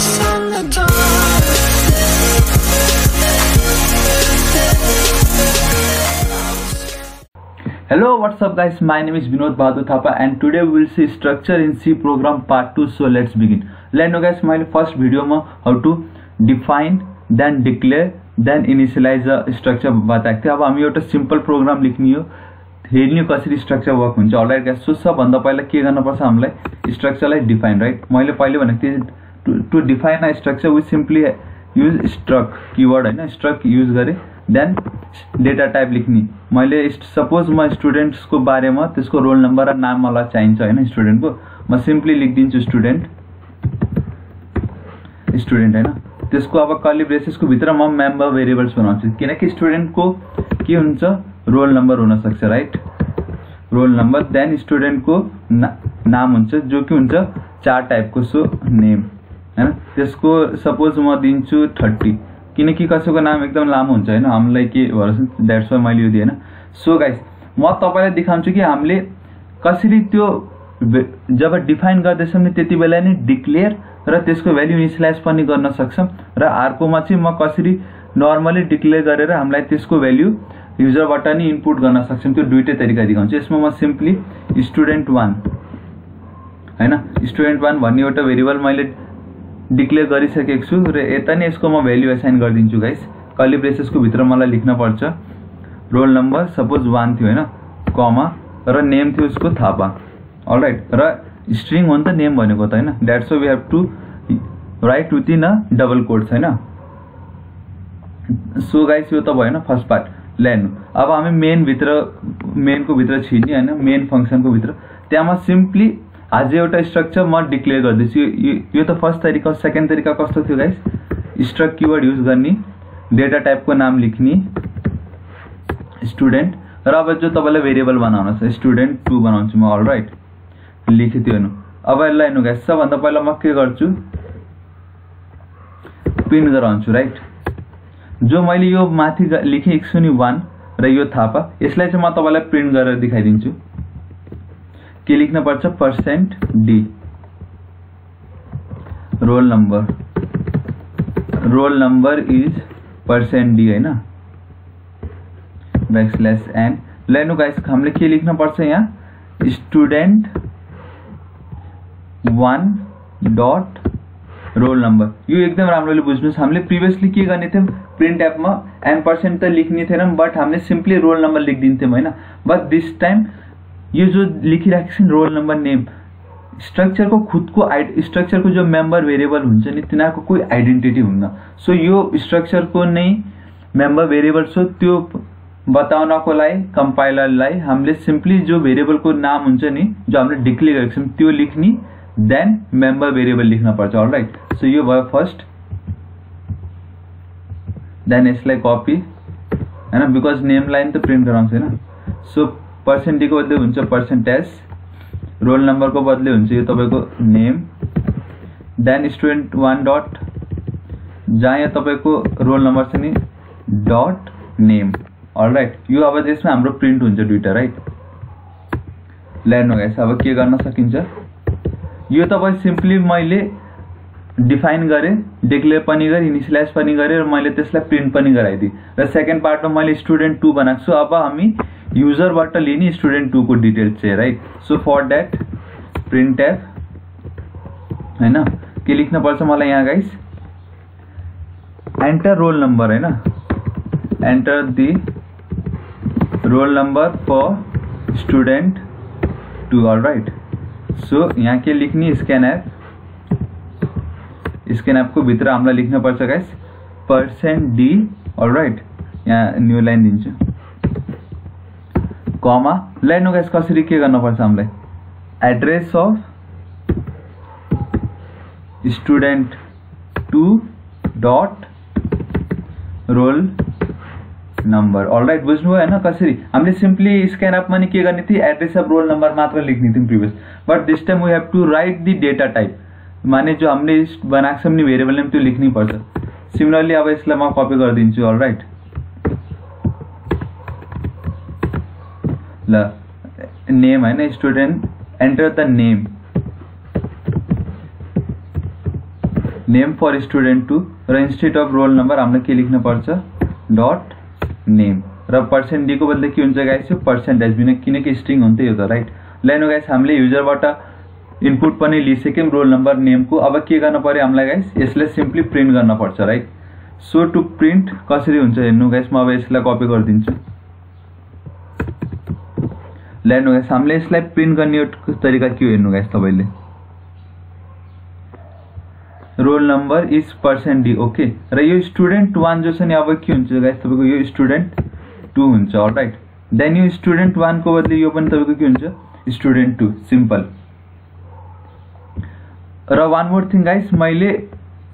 kiss on the door. Hello, what's up guys, my name is Vinod Bahadur Thapa and today we will see structure in C program part 2. So let's begin. Let's know guys, my first video ma how to define, then declare, then initialize a structure बताएको थिएँ. अब हामी एउटा simple programme लेख्ने हो, हेर्ने कसरी structure work हुन्छ. अलराइट गाइस, सो सबभन्दा पहिला के गर्नुपर्छ, हामीलाई स्ट्रक्चरलाई डिफाइन, राइट. मैले पहिले भनेको थिएँ to define a structure we simply use struct keyword हैन, स्ट्रक युज गरे देन डेटा टाइप लेख्ने. मैले सपोज म स्टुडेन्ट्स को बारेमा त्यसको रोल नम्बर र नाम मलाई चाहिन्छ हैन स्टुडेन्ट को, म सिम्पली लेखिदिन्छु स्टुडेन्ट हैन. त्यसको अब कर्ली ब्रेसेस को भित्र म मेम्बर भेरिएबल्स बनाउँछु किनकि स्टुडेन्ट को के हुन्छ, रोल नम्बर हुन सक्छ, right. Roll number then student को नाम हुन्छ जो कि हुन्छ चार टाइप को, सो नेम हैन. त्यसको सपोज म दिन्छु 30 किनकि कसैको नाम एकदम लामो हुन्छ हैन, हामीलाई के भन्छ, दैट्स व्हाई मैले यो दिएन. सो गाइस, म तपाईलाई देखाउँछु कि हामीले कसरी त्यो जब डिफाइन गर्दैछौं नि त्यति बेला नै डिक्लेयर र त्यसको भ्यालु इनिशियलाइज पनि गर्न सक्छौं र अर्कोमा चाहिँ म कसरी नर्मली डिक्लेयर गरेर हामीलाई त्यसको भ्यालु युजरबाट नि इनपुट गर्न सक्छौं. त्यो दुईटै तरिका देखाउँछु. यसमा म सिम्पली student1 हैन, student1 भन्ने एउटा भेरिएबल मैले डिक्लेयर गरिसकेको छु र यता नै यसको म भ्यालु असाइन गरिदिन्छु गाइस. कर्ली ब्रेसेस को भित्र मलाई लेख्न पर्छ रोल नम्बर सपोज 1 थियो हैन, कमा र नेम थियो उसको थापा. अलराइट, र स्ट्रिङ हो नि त नेम भनेको त हैन, that's why we have to write within a double quotes हैन. सो गाइस, यो त भएन फर्स्ट पार्ट. लेन अब हामी मेन को भित्र छिर्ने हैन, मेन फंक्शन को भित्र. त्यहाँ म सिम्पली आज एउटा स्ट्रक्चर म डिक्लेयर गर्दैछु. यो त फर्स्ट तरिका. सेकेन्ड तरिका कस्तो थियो गाइस, स्ट्रक कीवर्ड युज गर्ने, डेटा टाइप को नाम लेख्ने स्टुडेन्ट र अब जो तपाईलाई भेरिएबल बनाउन छ student2 बनाउँछु म. अलराइट, लेखिदियो हेर्नु. अब यसलाई हेर्नु गाइस, सबभन्दा पहिला म के गर्छु, प्रिन्ट गराउँछु, राइट. जो मैले यो माथि लेखेको छु नि 1 र यो थापा, यसलाई चाहिँ म तपाईलाई प्रिन्ट गरेर देखाइदिन्छु. के लेख्न पर्छ, %d roll number is %d हैन, \n. लेनु गाइस, हामीले के लेख्न पर्छ यहाँ, student1 डट रोल नम्बर. यो एकदम राम्ररी बुझ्नुस्. हामीले प्रिभियसली के गर्ने थियौं, प्रिन्ट एपमा n% त लेख्ने थिएनौं, बट हामीले सिम्पली रोल नम्बर लेखिदिन्थ्यौं हैन. बट दिस टाइम यो जो लेखिराखेको छ रोल नम्बर नेम, स्ट्रक्चर को खुदको स्ट्रक्चर को जो मेम्बर भेरिएबल हुन्छ नि तिनीहरुको कोही आइडेन्टिटी हुन्न. सो यो स्ट्रक्चर को नै मेम्बर भेरिएबल सो त्यो बताउनको लागि कम्पाइलरलाई हामीले सिम्पली जो भेरिएबल को नाम हुन्छ नि जो हामीले डिक्लेयर गरेको छौं त्यो लेख्ने, देन मेम्बर भेरिएबल लेख्न पर्छ. अलराइट, सो यो भयो फर्स्ट. देन यसलाई कपी हैन, बिकज नेम लाइन त प्रिन्ट गराउँछ हैन. सो % को बदले हुन्छ %, रोल नम्बर को बदले हुन्छ यो तपाईको नेम, देन student1 डट जहाँ यहाँ तपाईको रोल नम्बर छ नि डट नेम. अलराइट, यो अब त्यसमा हाम्रो प्रिन्ट हुन्छ दुईटा, राइट. लेर्न गाइस, अब के गर्न सकिन्छ, यो तपाई सिम्पली मैले डिफाइन गरे, डिक्लेयर पनि गरे, इनिशियलाइज पनि गरे र मैले त्यसलाई प्रिन्ट पनि गराइदिए र सेकेन्ड पार्टमा मैले student2 बनाएको छु. अब हामी युजरबाट लिने student2 को डिटेल्स चाहिँ, right. So for that printf हैन, के लेख्न पर्छ मलाई यहाँ गाइस, एन्टर रोल नम्बर हैन, enter the roll number for student2. Alright, so यहाँ के लेख्ने, स्क्यान एप को भित्र हामीलाई लेख्न पर्छ गाइस %d. अलराइट, यहाँ न्यू लाइन दिन्छु, कमा. लाइन गाइस कसरी के गर्न पर्छ, हामीलाई address of student2 dot roll number. All right, बुझ्नुभयो हैन कसरी. हामीले सिम्पली स्क्यान एपमा नि के गर्ने थियो, एड्रेस अफ रोल नम्बर मात्र लेख्ने थियौं previous, but this time we have to write the data type, माने जो हामीले बनाएको छौं नि भेरिएबल नेम त्यो लेख्नै पर्छ. सिमिलरली अब यसलाई म कपी गरिदिन्छु. अलराइट, ल नेम हैन, student, enter the name, name for student 2 र इन्स्टेड अफ रोल नम्बर हामीले के लेख्न पर्छ डट नेम र % d को बदले के हुन्छ गाइस यो पर्सेन्टेज बिना किनकि स्ट्रिङ हुन्छ यो त राइट। ल हेर्नु गाइस हामीले युजरबाट इनपुट पनि लिइसक्यौं रोल नम्बर नेम को। अब के गर्न पर्यो हामीलाई गाइस यसलाई सिम्पली प्रिन्ट गर्न पर्छ राइट। सो टु प्रिन्ट कसरी हुन्छ हेर्नु गाइस म अब यसलाई कपी गरिदिन्छु। ल हेर्नु गाइस हामीले यसलाई प्रिन्ट गर्ने तरिका के हो हेर्नु गाइस तपाईले roll number is %d okay र यो स्टुडेन्ट 1 जो छ नि अब के हुन्छ गाइस तपाईको यो स्टुडेन्ट 2 हुन्छ अलराइट। देन यो स्टुडेन्ट 1 को बदले यो पनि तपाईको के हुन्छ स्टुडेन्ट 2 सिम्पल। र वान मोर थिङ गाइस मैले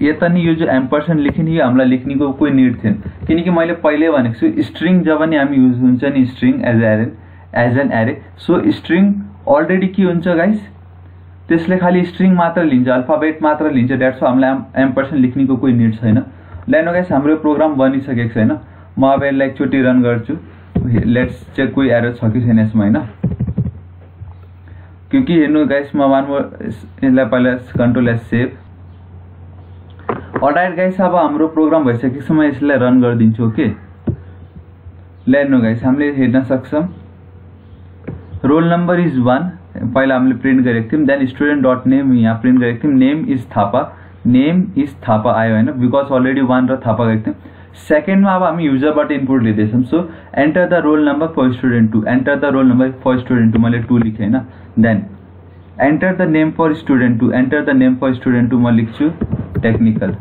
यता नि यो जो एम्परसेन्ड लेखेँ नि यो हामीलाई लेख्नेको कोही निड थिएन किनकि मैले पहिले भनेको छु स्ट्रिङ जब नि हामी युज हुन्छ नि string as an array so string already के हुन्छ गाइस त्यसले खाली स्ट्रिङ मात्र लिन्छ अल्फाबेट मात्र लिन्छ द्याट्स हामीलाई एम्परसेन्ड लेख्नेको कोही निड छैन। ल गाइस हाम्रो प्रोग्राम बनिसकेको छैन म अब यसलाई एकचोटि रन गर्छु। लेट्स चेक कोही एरर छ कि छैन यसमा हैन क्योंकि हेर्नु गाइस म वान मोर यसलाई पहिला control S save. All right guys अब हाम्रो प्रोग्राम भइसकेपछि म यसलाई रन गरिदिन्छु ओके। ल हेर्नु गाइस हामीले हेर्न सक्छौं रोल नम्बर इज 1 पहिला हामीले प्रिन्ट गरेको थियौं देन स्टुडेन्ट डट नेम यहाँ प्रिन्ट गरेको थियौं नेम इज थापा आयो हैन बिकज अलरेडी 1 र थापा गरेको थियौं। सेकेन्डमा अब हामी युजरबाट इनपुट लिँदैछौं so enter the roll number for student 2 enter the roll number for student 2 मैले 2 लेखेँ हैन। Then enter the name for student 2 enter the name for student 2 म लेख्छु टेक्निकल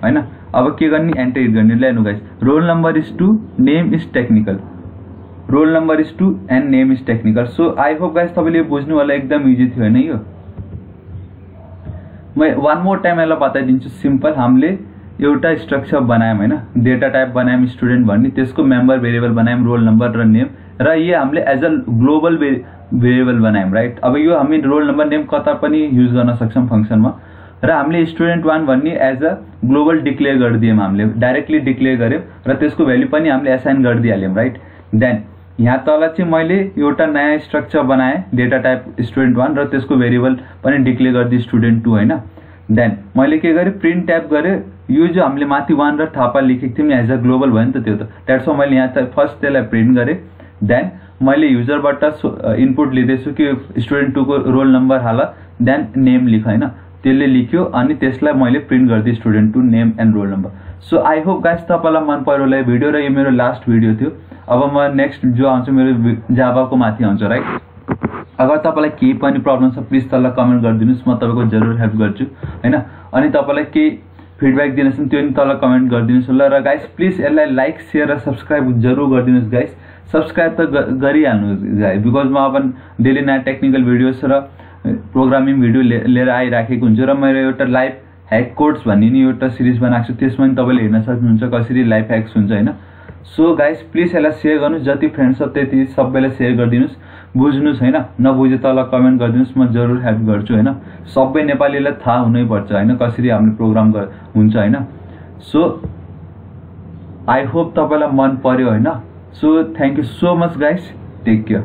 हैन। अब के गर्ने एन्टर गर्ने। ल हेर्नु guys roll number is 2 name is technical roll number is 2 and name is technical. So I hope guys तपाईले बुझ्नु होला एकदम इजी थियो हैन यो। म वान मोर टाइम यसलाई बताइदिन्छु सिम्पल हामीले एउटा स्ट्रक्चर बनायौं हैन डेटा टाइप बनायौं स्टुडेन्ट भन्ने त्यसको मेम्बर भेरिएबल बनायौं रोल नम्बर र नेम र यो हामीले एज अ ग्लोबल भेरिएबल बनायौं राइट। अब यो हामी रोल नम्बर नेम कता पनि युज गर्न सक्छौं फंक्सनमा र हामीले स्टुडेन्ट 1 भन्ने एज अ ग्लोबल डिक्लेयर गरिदियौं हामीले डाइरेक्टली डिक्लेयर गर्यौं र त्यसको भ्यालु पनि हामीले असाइन गरिदिहाल्यौं राइट। देन यहाँ तल चाहिँ मैले एउटा नयाँ स्ट्रक्चर बनाएँ डेटा टाइप स्टुडेन्ट 1 र त्यसको भेरिएबल पनि डिक्लेयर गरिदिए स्टुडेन्ट 2 हैन। देन मैले के गरे प्रिन्ट ट्याब गरे यो जो हामीले माथि 1 र थापा लेखेको थियौं एज अ ग्लोबल भयो नि त त्यो त द्याट्स वाइ मैले यहाँ फर्स्ट त्यसलाई प्रिन्ट गरे। देन मैले युजरबाट इनपुट लिँदैछु कि स्टुडेन्ट 2 को रोल नम्बर हाल देन नेम लेख हैन त्यसले लेख्यो अनि त्यसलाई मैले प्रिन्ट गर्दै student 2 name and roll number. So I hope guys तपाईलाई मन पर्यो होला भिडियो र यो मेरो लास्ट भिडियो थियो। अब म नेक्स्ट जो आउँछ मेरो जाभाको माथि आउँछ राइट। अगर तपाईलाई केही पनि प्रब्लम छ प्लिज तल कमेन्ट गरिदिनुस् म तपाईको जरुर हेल्प गर्छु हैन। अनि तपाईलाई के फिडब्याक दिनुस् त्यो नि तल कमेन्ट गरिदिनुस् होला र गाइस प्लिज यसलाई लाइक शेयर र सब्स्क्राइब जरुर गरिदिनुस् गाइस। सब्स्क्राइब त गरिहाल्नुस् गाइस बिकज म अब डेली नयाँ टेक्निकल भिडियोस र प्रोग्रामिङ भिडियो लिएर आइराखेको हुन्छ र मेरो एउटा लाइफ ह्याक कोड्स भन्ने नि एउटा सिरिज बनाएको छु त्यसमा नि तपाईले हेर्न सक्नुहुन्छ कसरी लाइफ ह्याक्स हुन्छ हैन। सो गाइस प्लिज यसलाई शेयर गर्नुस् जति फ्रेन्ड्स छ त्यति सबैलाई शेयर गरिदिनुस् बुझ्नुस् हैन नबुझे तल कमेन्ट गरिदिनुस् म जरुर हेल्प गर्छु हैन। सबै नेपालीलाई थाहा हुनै पर्छ हैन कसरी हामीले प्रोग्राम हुन्छ हैन। सो आई होप तपाईलाई मन पर्यो हैन। So thank you so much guys take care.